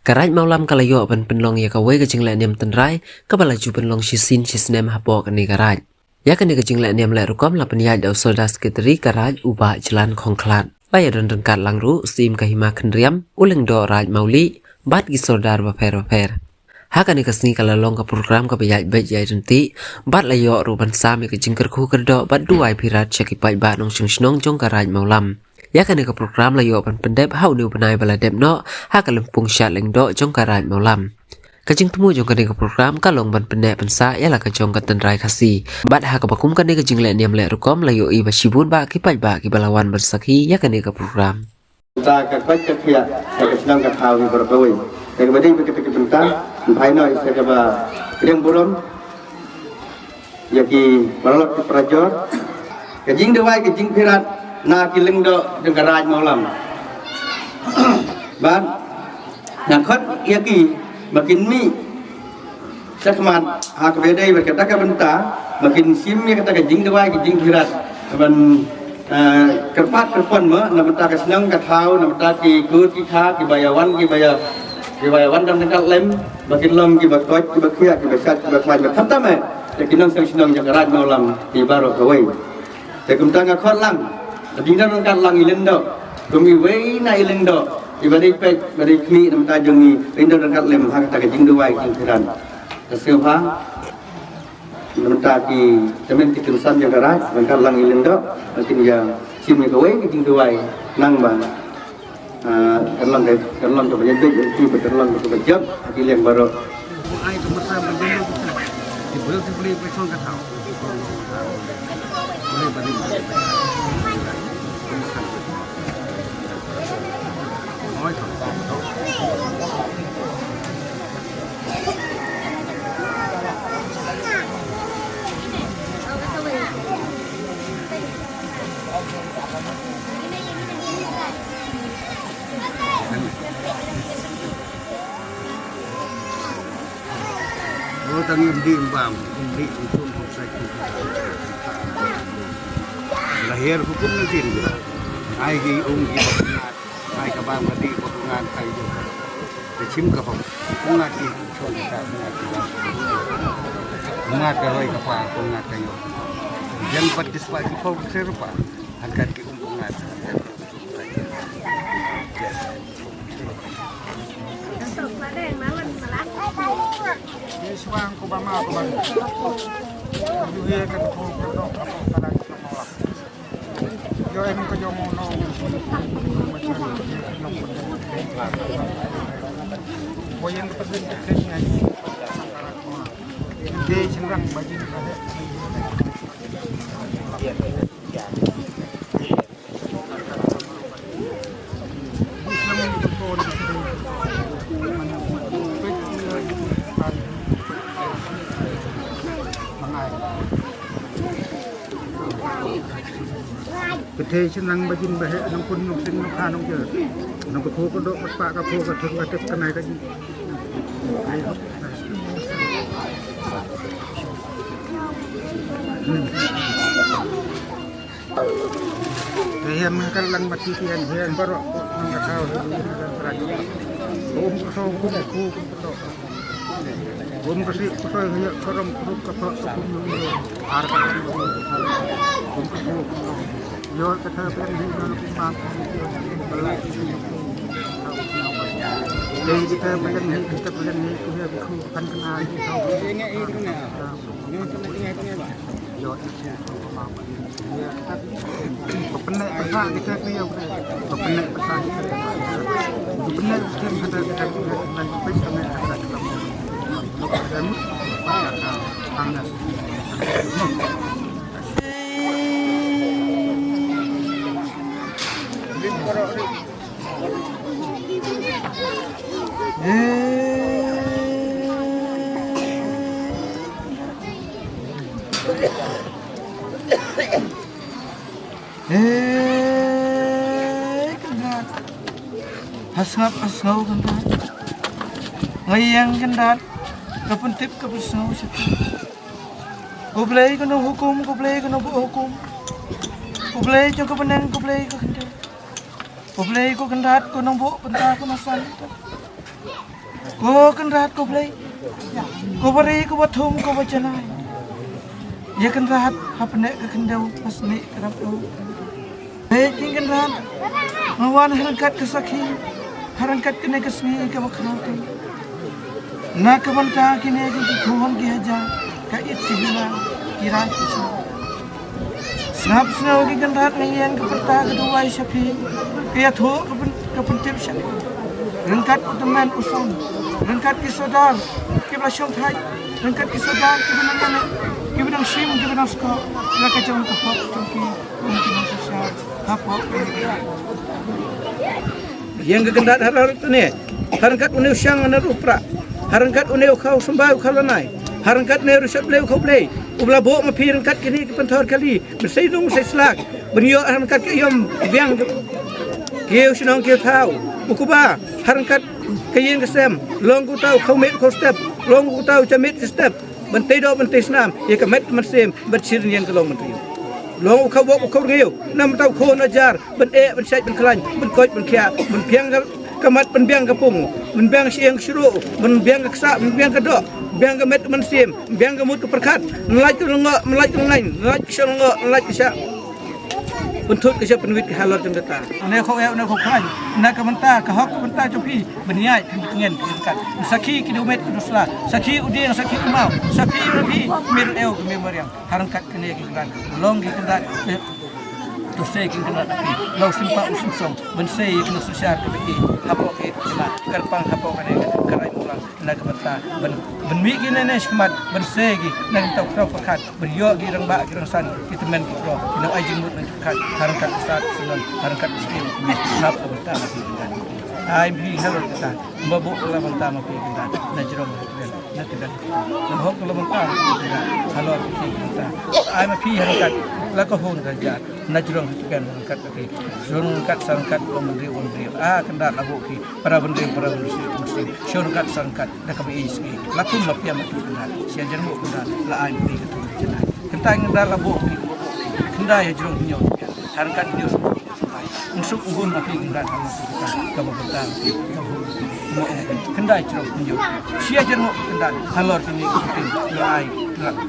Karaj maulam kalayo ban penlong ya kawe ke jingle nem tenrai ka balaju penlong shisin shisnem hapo kani karaj. Ya kani ke jingle nem le rukom la penya da soldas ketri karaj uba jalan khongklat. Baya don kat langru sim kahima kendriam uleng do raj mauli bat gi soldar bafer. Hakani kasni kalalong ka program ka bejai bejai renti bat layo ruban sami ke jingker khu kerdo bat duai pirat cheki pai ba nong shnong jong karaj maulam. Ya kan ke program layo pan pendep hau niu panai bala dep no ha ka lempung shat leng do jong karaj maulam kajing temu jong kan ke program ka long ban pendep pensa ya la ka jong ka tenrai khasi bat ha ka bakum kan ke jing le niam le rukom layo I basibun ba ki pai ba ki balawan bersaki ya kan ke program ta ka ka ka khia ka senang ka thau ni berkoi ka bading ke ke tentang bhai noi se ka ba reng burom ya ki balok ki prajor ka jing dewai ka jing pirat na kiling do jeng karaj maulam ban yang khot ia ki makin mi sakman ha ka bedai ber kata ka benta makin sim ya kata ka jing dewai ki jing pirat ban kerpat kerpon ma na benta ka senang ka thau na benta ki kut ki kha ki bayawan dam dekat lem makin lom ki bakot ki bakhia ki basat ki bakhai khatam hai lekin nang senang jeng karaj maulam di baro kawai te kumtang ka khot lang Tapi kita nak lang ilen do, kami wei na ilen do. Ibadai pek, ibadai kini nama tajongi, ilen do nak lem hak tak jing dua jing kiran. Tersiapa, nama taki, temen kita usan jaga rat, nak lang ilen do, nanti dia sini kawai jing dua nang bang. Kerlang tu banyak tu, itu berkerlang tu banyak, ilen baru. Ai tu masa berjaya tu, boleh person kat tahu. Boleh balik. Tadi di Mbam, di hukum saya lahir hukum nanti juga. Ai ki ki ai ka bang mati potongan kai jo. De chim ka hom. Punga ki chon ka punga ki. Punga ka hoi ka pa punga ka yo. Yang partisipasi ko serupa angkat ki punga. Swang ko ba ma ko ba duhe ka ko ko apa para nolak yo em ko yo mo no boyen ko pedin ke nya de sengrang bajin ada Kete senang bajin bahe nang pun nang sing nang kanong je nang ko ko do pa ka ko ka thuk ka tek kanai ka ji Hian kan lang mati hian baro nang ka tau om ko ko ko ko om ko si ko ya karam ko ka pa ko ar ka om ko yo kata pergi dalam rumah jadi kita pengen ni kita biku kan kena tahu ingat itu ni ni tengah yo ya kepenek pesan kita ni yo kepenek pesan kepenek kita kita dan pesan ada dalam panas Asngap kendat ngayang kendat kapuntip kapusno situ kublay kono hukum kublay kono bu hukum kublay jong kapenang kublay ko kendat kublay ko kendat kono bu penta kono san Ko kan rahat ko play. Ko bari ko bathum ko bacanai. Ya kan rahat hapne ke kendau pas ni kerap tu. Baik kan rahat. Mawan harangkat ke sakhi. Harangkat kene ke sni ke bakhnau tu. Na ke banta kine ke thuhon ki haja. Ka it ke bila kira kisah. Snap snow ki kan rahat ngian ke peta kedua syafi. Kaya thu ke pentip syafi. Rengkat teman usun. Rengkat ki saudar. Ki belasong thai. Rengkat ki saudar ki benang mana. Ki benang sim ki benang sko. La ka jong ka hop ki mungkin sosial. Hapok yang kegendat harat ni. Harangkat uniu syang ana rupra. Harangkat uniu kau sembau kalanai. Harangkat ne rusat leu kau play. Ubla bo ma pi rengkat kini ke pentor kali. Bersai dong sai selak. Benyo harangkat ke yom biang kieu sinong kieu tau. Ukuba harangkat kayen kesem. Long ku tau kau met kau step. Long ku tau jamit step. Bentai do bentai senam. Ye ka met masem bersirin yang kelong menteri. Long kau bok kau riu. Nam tau ko najar. Ben ben sai ben klan. Ben koi ben kia. Ben piang kamat ben biang kapung. Ben biang siang syuru. Ben biang kesa. Ben biang kedok. Biang ke met masem. Biang ke mutu perkat. Melaj ke lengok. Melaj ke lain. Melaj ke syang lengok. Melaj ke syang. Untuk ke siapa penuit ke halal jam datang. Nak kau nak kau kan. Nak kementar ke hak kementar copi. Berniat dengan dekat. Saki kilometer kedusla. Saki udin saki umau. Saki lebih mir eo ke memoriang. Harangkat kene ke kan. Long ke kendak. Tu saya ke kendak tapi. Lau simpak usim song. Ben saya kena sosial ke beki. Hapok ke kena. Kerpang hapok kene kerai mulang. Nak kementar. Ben mi ke nene semat. Ben saya ke nak tahu kau perkat. Ben yo ke rang bak ke rang san. Kita men ke pro. Kita ai jengmut nak kat. Harangkat besar sunan. Harangkat skill. Nap kementar lagi kan. Ai bi halal kata. Mabuk la mentar mapi kita. Najrom kita. Nak kita. Hok la mentar kita. Halal kita. Ai mapi harangkat. La ko hon kerja. Najrom kita harangkat lagi. Surungkat sarangkat menteri. Kendak labu ki para menteri muslim. Surungkat sarangkat dak bi iski. Lakum mapi mapi kita. Sia jermu kita. La ai mapi kita. Kentak ndak labu ki. Kendak ya jerong nyo. Harangkat nyo. Unsuk uhun mapi kendak kita. Kamu bentar. Kendai cerok tunjuk. Sia jeruk kendat halor kini penting lai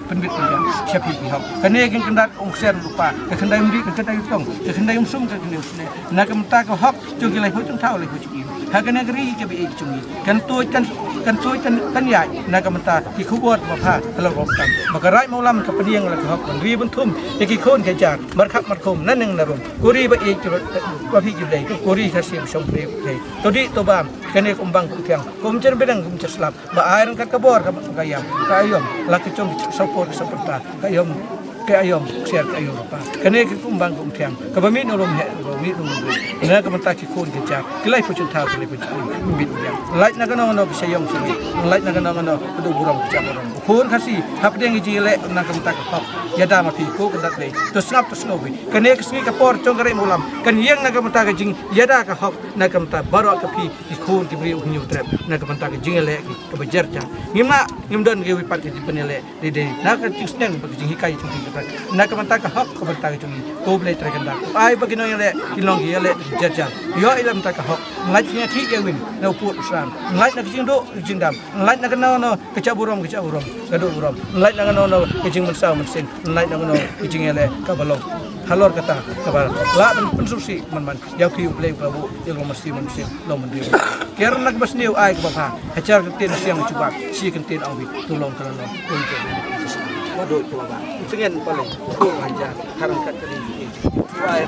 penbit penjang siapa pihak. Kene yang kendat ongser lupa. Kendai mudi kendai tong. Kendai umsum kendai usne. Nak mentah ke hak jogi lai hujung tahu lai hujung. Hak negeri ke bi cungi. Kan tuai kan ya. Nak mentah di kubur bapa kalau rokan. Maka rai maulam ke pediang lai hak ri bentum. Iki kon kejar markap markom naneng narum. Kuri ba ik wapi judai. Kuri kasih sombre. Todi tobam kene kumbang kutiang kumcer bedang kumcer selap ba air kat kabor kayam laki cong sopor seperta kayam siar kayam apa kene kumbang kutiang kabami nolom he kabami nolom ina kamata ki kun kejar kelai pucun tahu kelai pucun bit yang light na kana sayong sini light na kana pedu burang cabaran kun kasih hap deng jile na kamata ka yada ma pi ko kendak dei to snap to snowy kene kesni kapor cong kare mulam kan yang na kamata ka jing yada ka hok na kamata baro ka pi kun ki bri unyu trap na kamata ka jing le ka bejar ja ngimdan ge wipat ki penele de na ka tisneng ba jing hikai chung ki na kamata ka hok ka kamata ka jing ko ble tra kanda ai ba kino le kilong ge le jaja yo ilam ta ka hok ngai nya thi ge win no put sam ngai na jing do jing dam ngai na kana no kecaburom gado burom ngai na kana no jing mensaw mensin ngai na kana jing le ka balong halor kata kabar la pensursi man yang piu play prabu yang mesti manusia lo mendiri ker nak basniu ai ka ba hajar kentin siang cuba si kentin awi tolong terano untuk waduh tu ba sengen paling ko hajar harangkat tadi ai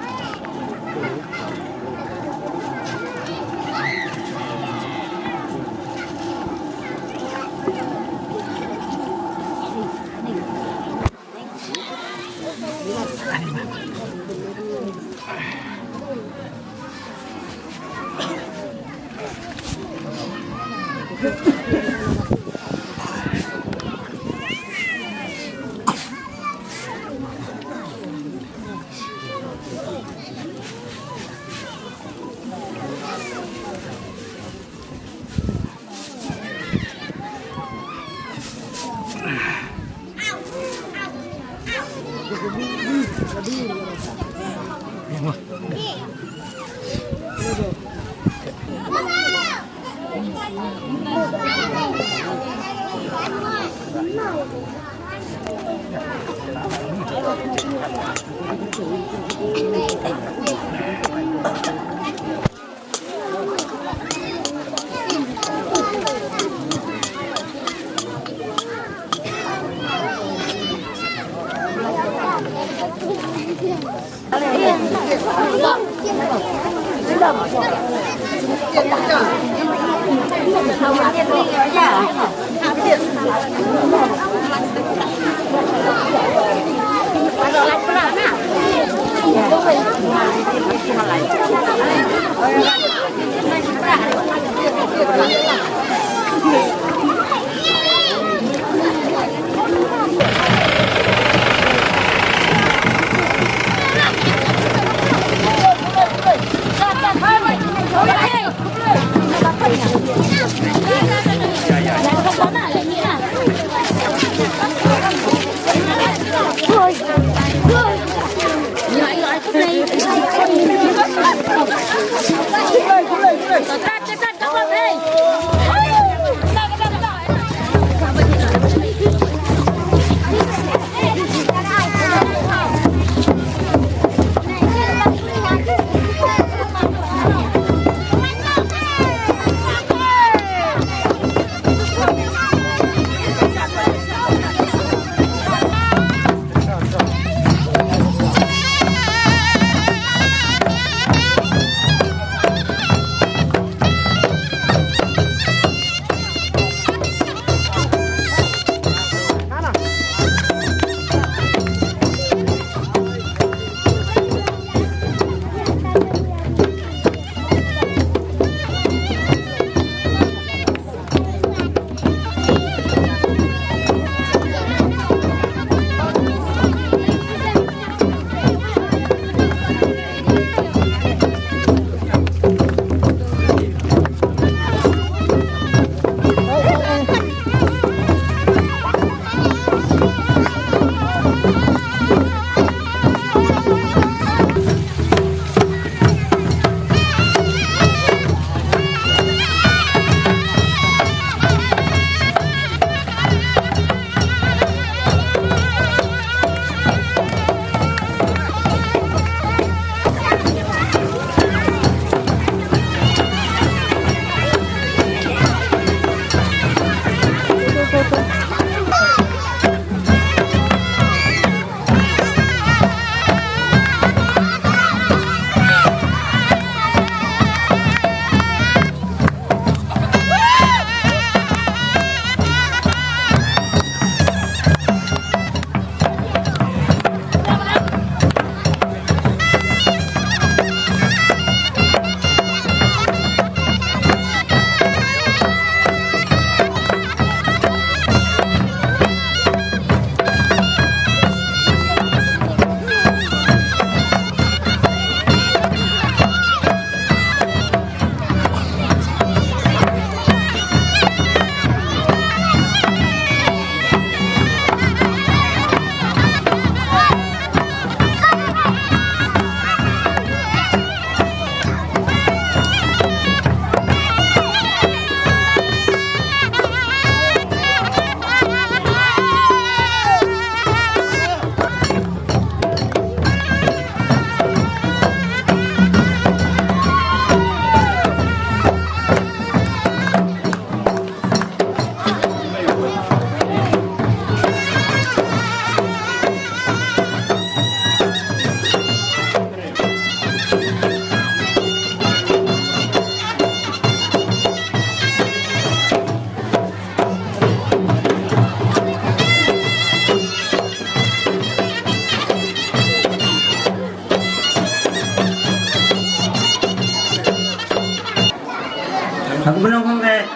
Aku belum kongke,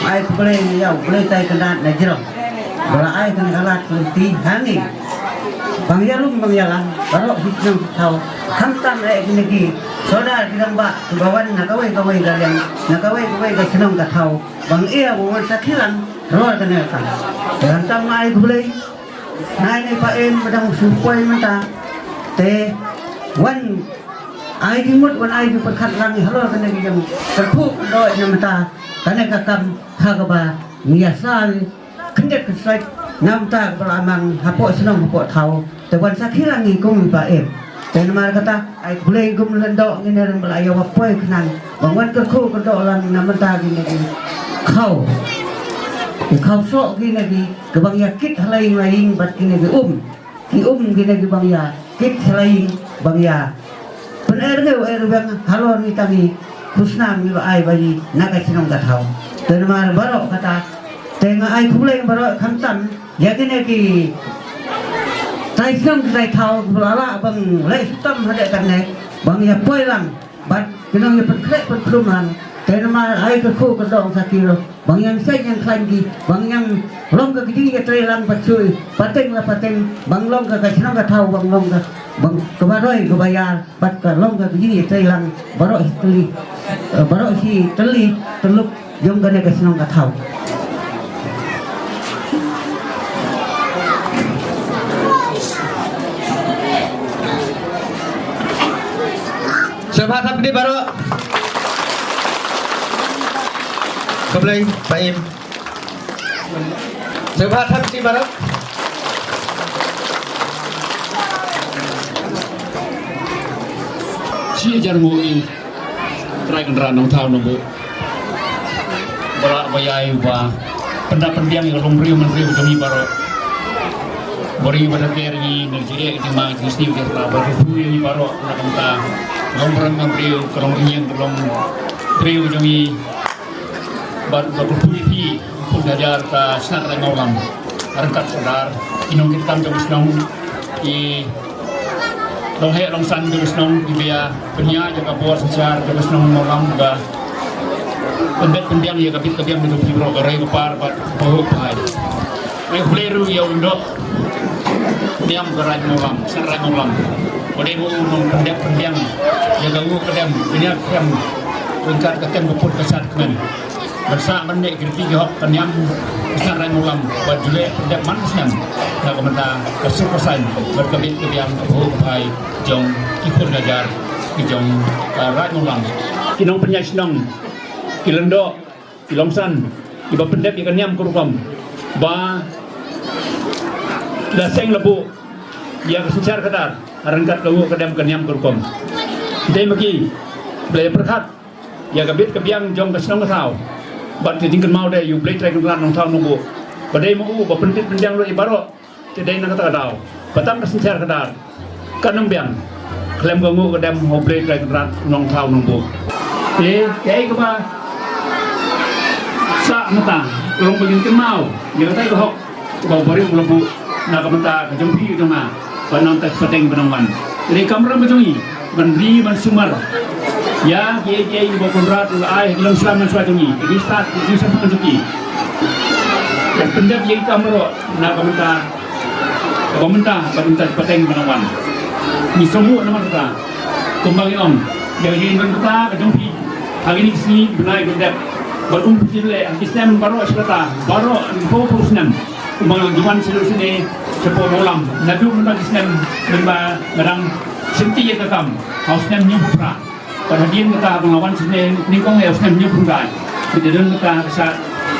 ai boleh ya boleh tay kena najro. Kalau ai kena kalat kunti hangi. Bang ya lu bang ya lah, baru hitam tahu. Hantam ini ki, saudara kita mbak kebawan nakawai kalian, nakawai ke senang tak tahu. Bang iya bukan sakilan, roh kena kan. Hantam ai boleh. Nah ini Pak En pedang supaya mentah. Teh wan ai dimut wan ai di perkat langi halo kena yang terpuk doa yang mentah. Karena kakam hagaba miasal kendet kesait namta beramang hapok senang hapok tahu tewan sakira ngigum bae dan mar kata ai boleh gum lendok ngene ren belayo apoi kenan bangwan kerku kedok lan namta gini kau sok gini di kebang yakit halai lain bat gini ki gini di bang ya kit lain bang ya benar ke bang halo ni tami husna mi ai bagi naga sinong gatau dan mar barok kata tengah ai kulai barok khantan ya gini ki tai sinong tai thau belala bang lai sutam hade kan ne bang ya poi lang bat kinong ya pekrek petlum lang dan mar ai ke ku kedong sakiro bang yang sai yang klangi bang yang long ke gidi ke tai lang pacui pateng la pateng bang long ke sinong gatau bang long ke bang kebaroi kebayar bat ka long ke gidi tai lang barok teli barok si teli teluk jong gane ke sinong gatau Selamat hari baru. Kembali Pak Im. Selamat hari baru. Sia jarmu ini try kendaraan nong tahu nunggu balak bayai wa pendapat yang long riu menteri kami baru beri pada kiri negeri itu mah justru dia baru ini baru nak kita long orang menteri kalau yang belum riu kami baru berpulih pun dajar ke senar yang malam angkat sadar inong kita kami senang di long he long san kami senang di biaya penya jaga buat secara kami senang malam juga pendiam ya kapit kabiam itu biro garai kepar bat bau pai ai fleru ya undok diam garai malam serai malam ode mu nong pendiam ya gawu kedam punya kem ungkar ketem keput kesat kan bersa menek kirti jawab kenyam serai malam bat jule pendiam manisnya nak kementa kesukasan berkebit kabiam bau pai jong ikut ngajar jong rai malam kinong penyasinong kilendo kilomsan iba pendek ikan nyam kurukam ba daseng lebu ya kesencar kadar arangkat lawu kadam kenyam kurukam dai magi belai perkat ya kabit kebiang jong kesnong kesau bat tingkan mau dai you play try kan nong tau nunggu badai mau ba pendit pendang lo ibaro tidai nang kata kadau batam kesencar kadar kanong biang klem gangu kadam ho play try kan nong tau nunggu kai ke ba sa mata long begin ke mau dia kata hok bau bari lebu nak mata kejempi itu mah panang tak peteng penangwan jadi kamera macam ni bandri ban sumar ya ye ibu konrat ai dalam selaman suatu ni ini start ini sampai kejuki dan pendap ye kamera nak mata peteng penangwan ni semua nama kita kembali om jadi ban kita kejempi hari ini sini benar pendap baru putih Islam baru sekarang baru fokus Islam mengajukan solusi sepuluh malam nadu menang Islam dan barang senti yang kekam Islam nyumpra pada dia kita melawan sini nikong Islam nyumpra kita dan kita bisa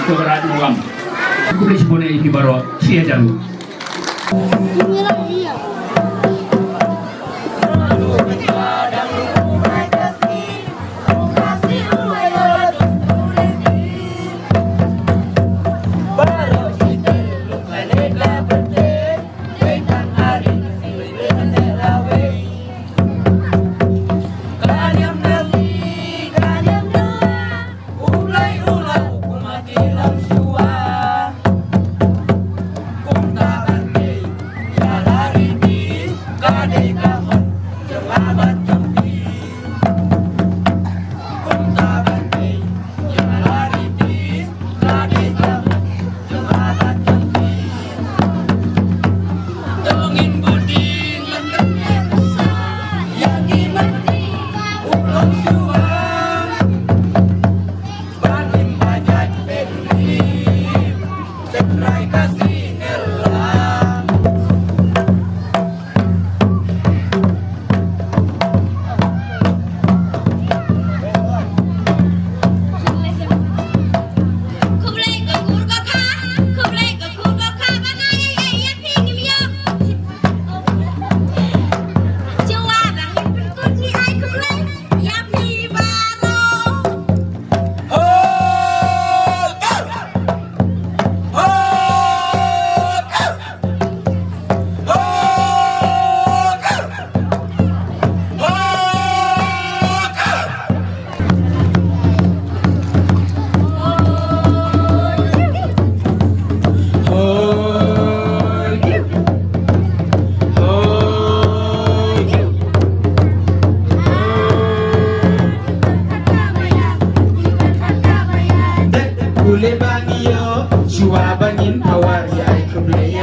keberat malam aku boleh sebenarnya ini baru sia jalu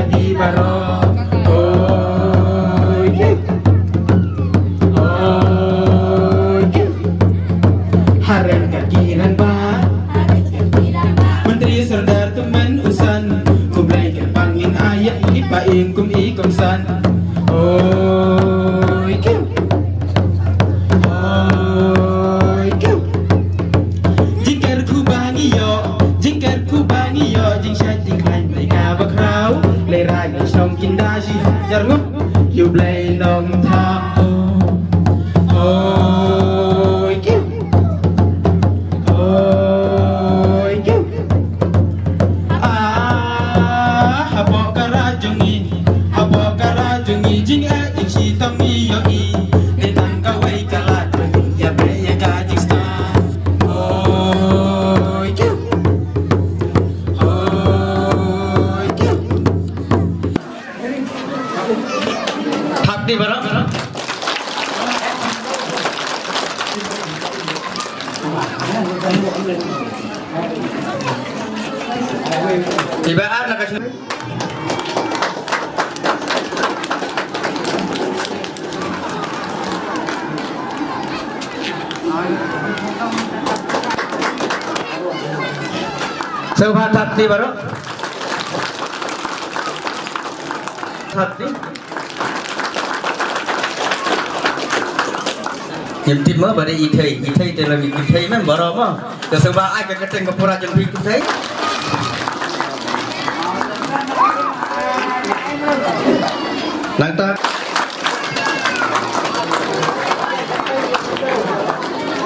di baro Harem kakiran ba Menteri Serdar teman usan Kublai ke pangin ayat Ipain kum ikom san Jingkar ku bangi yo Jingkar ku bangi yo Jing syat jing lain mereka bakrau Lerai ke syom kindaji Jarngup Yu blai nong tau Jing a jing si tam mi yo i de nang ka wei ka la ya be ya ka jing sta oi kyu thap di baro Tibaan na kasi Sobat hati baru hati Nhịp tim mới bà đây y thầy thì là y thầy mấy bà đó mà Từ sau ba ai cái tên của Pura chân phi cũng thấy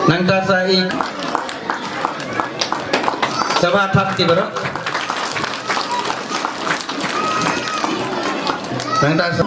Nang ta sa i Sobat hati baru Nang ta sa